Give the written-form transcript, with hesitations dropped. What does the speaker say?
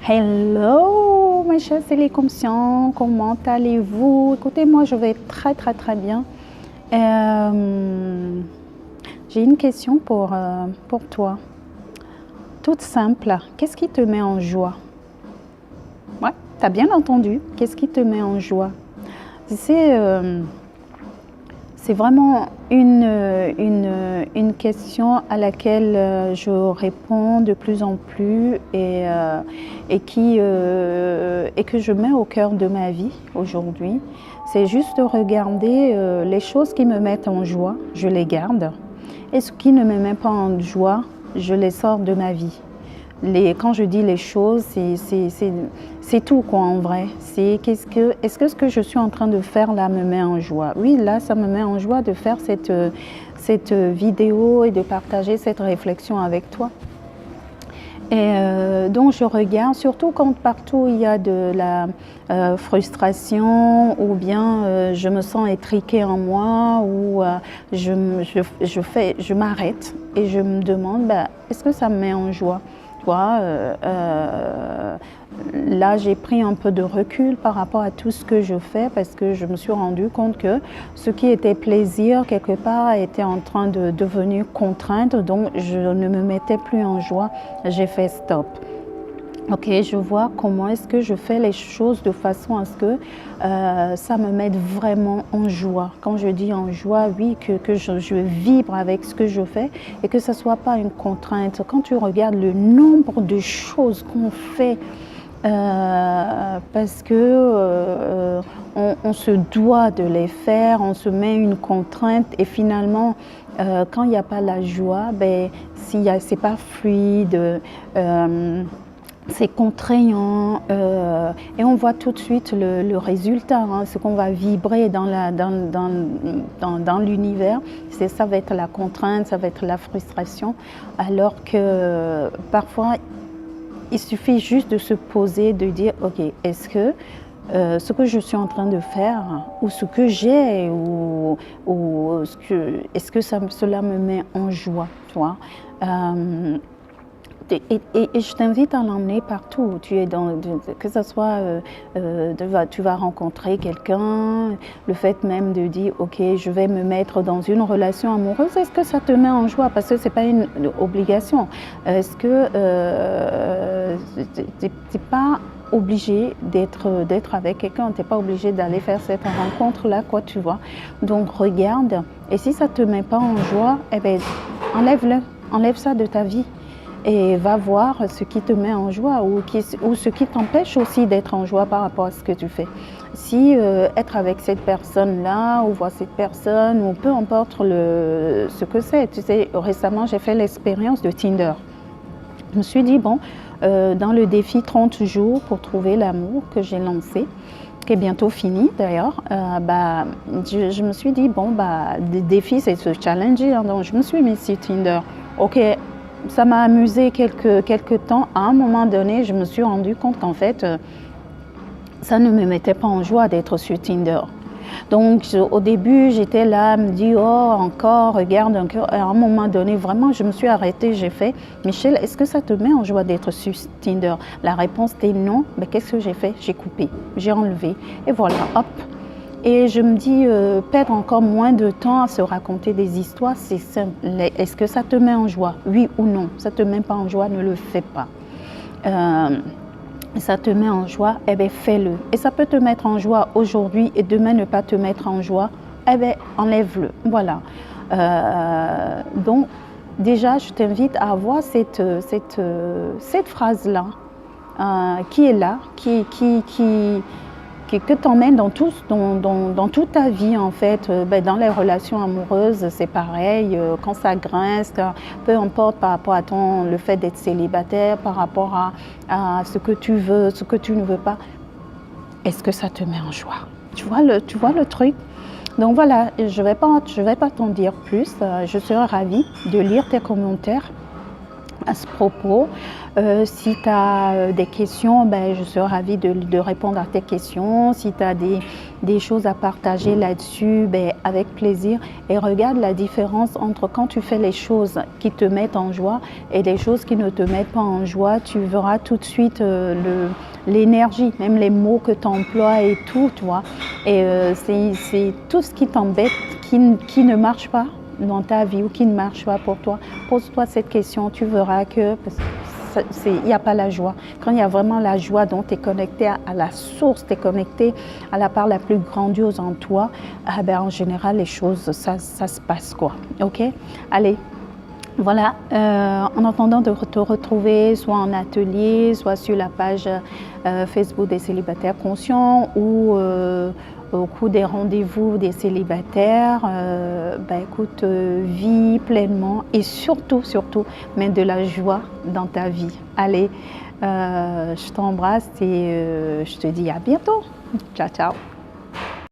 Hello, mes chers téléconscients, comment allez-vous? Écoutez, moi je vais très très très bien. J'ai une question pour toi. Toute simple, qu'est-ce qui te met en joie? Ouais, tu as bien entendu, qu'est-ce qui te met en joie? C'est vraiment une question à laquelle je réponds de plus en plus et que je mets au cœur de ma vie aujourd'hui. C'est juste de regarder les choses qui me mettent en joie, je les garde. Et ce qui ne me met pas en joie, je les sors de ma vie. Quand je dis les choses, c'est tout quoi en vrai. Est-ce que ce que je suis en train de faire là me met en joie? Oui, là ça me met en joie de faire cette vidéo et de partager cette réflexion avec toi. Et donc je regarde, surtout quand partout il y a de la frustration ou bien je me sens étriquée en moi ou je m'arrête et je me demande est-ce que ça me met en joie? Là, j'ai pris un peu de recul par rapport à tout ce que je fais parce que je me suis rendu compte que ce qui était plaisir, quelque part, était en train de devenir contrainte. Donc, je ne me mettais plus en joie. J'ai fait stop. Ok, je vois comment est-ce que je fais les choses de façon à ce que ça me mette vraiment en joie. Quand je dis en joie, oui, que je vibre avec ce que je fais et que ce ne soit pas une contrainte. Quand tu regardes le nombre de choses qu'on fait parce que on se doit de les faire, on se met une contrainte et finalement quand il n'y a pas la joie, c'est pas fluide. C'est contraignant et on voit tout de suite le résultat, hein, ce qu'on va vibrer dans l'univers. Ça va être la contrainte, ça va être la frustration, alors que parfois il suffit juste de se poser, de dire ok, est-ce que ce que je suis en train de faire ou ce que j'ai est-ce que cela me met en joie, tu vois? Et je t'invite à l'emmener partout où tu es, que ce soit tu vas rencontrer quelqu'un, le fait même de dire ok, je vais me mettre dans une relation amoureuse, est-ce que ça te met en joie? Parce que ce n'est pas une obligation. Est-ce que tu n'es pas obligé d'être avec quelqu'un, tu n'es pas obligé d'aller faire cette rencontre-là, quoi, tu vois. Donc regarde, et si ça ne te met pas en joie, eh bien, enlève ça de ta vie. Et va voir ce qui te met en joie ou ce qui t'empêche aussi d'être en joie par rapport à ce que tu fais. Si être avec cette personne-là ou voir cette personne ou peu importe ce que c'est. Tu sais, récemment, j'ai fait l'expérience de Tinder. Je me suis dit, bon, dans le défi 30 jours pour trouver l'amour que j'ai lancé, qui est bientôt fini d'ailleurs, je me suis dit, bon, le défi, c'est se challenger. Hein, donc, je me suis mise sur Tinder. Ok. Ça m'a amusé quelques temps. À un moment donné, je me suis rendu compte qu'en fait, ça ne me mettait pas en joie d'être sur Tinder. Donc, au début, j'étais là, me dis oh, encore, regarde encore. À un moment donné, vraiment, je me suis arrêtée, j'ai fait Michel, est-ce que ça te met en joie d'être sur Tinder? La réponse était non. Mais qu'est-ce que j'ai fait? J'ai coupé, j'ai enlevé. Et voilà, hop. Et je me dis, perdre encore moins de temps à se raconter des histoires, c'est simple. Est-ce que ça te met en joie? Oui ou non? Ça ne te met pas en joie, ne le fais pas. Ça te met en joie, eh bien fais-le. Et ça peut te mettre en joie aujourd'hui et demain ne pas te mettre en joie, eh bien enlève-le. Voilà. Donc déjà, je t'invite à avoir cette phrase-là qui est là, que t'emmènes dans toute ta vie en fait. Dans les relations amoureuses, c'est pareil. Quand ça grince, peu importe par rapport à le fait d'être célibataire, par rapport à ce que tu veux, ce que tu ne veux pas. Est-ce que ça te met en joie? Tu vois le truc? Donc voilà, je vais pas t'en dire plus. Je serai ravie de lire tes commentaires. à ce propos. Si tu as des questions, ben, je serai ravie de répondre à tes questions. Si tu as des choses à partager là-dessus, ben, avec plaisir. Et regarde la différence entre quand tu fais les choses qui te mettent en joie et les choses qui ne te mettent pas en joie. Tu verras tout de suite l'énergie, même les mots que tu emploies et tout, tu vois. Et c'est tout ce qui t'embête, qui ne marche pas dans ta vie ou qui ne marche pas pour toi. Pose-toi cette question, tu verras que il n'y a pas la joie. Quand il y a vraiment la joie, donc tu es connecté à la source, tu es connecté à la part la plus grandiose en toi, ah ben, en général, les choses, ça se passe, quoi. OK? Allez. Voilà, en attendant de te retrouver soit en atelier, soit sur la page Facebook des célibataires conscients ou au cours des rendez-vous des célibataires, bah écoute, vis pleinement et surtout, mets de la joie dans ta vie. Allez, je t'embrasse et je te dis à bientôt. Ciao, ciao.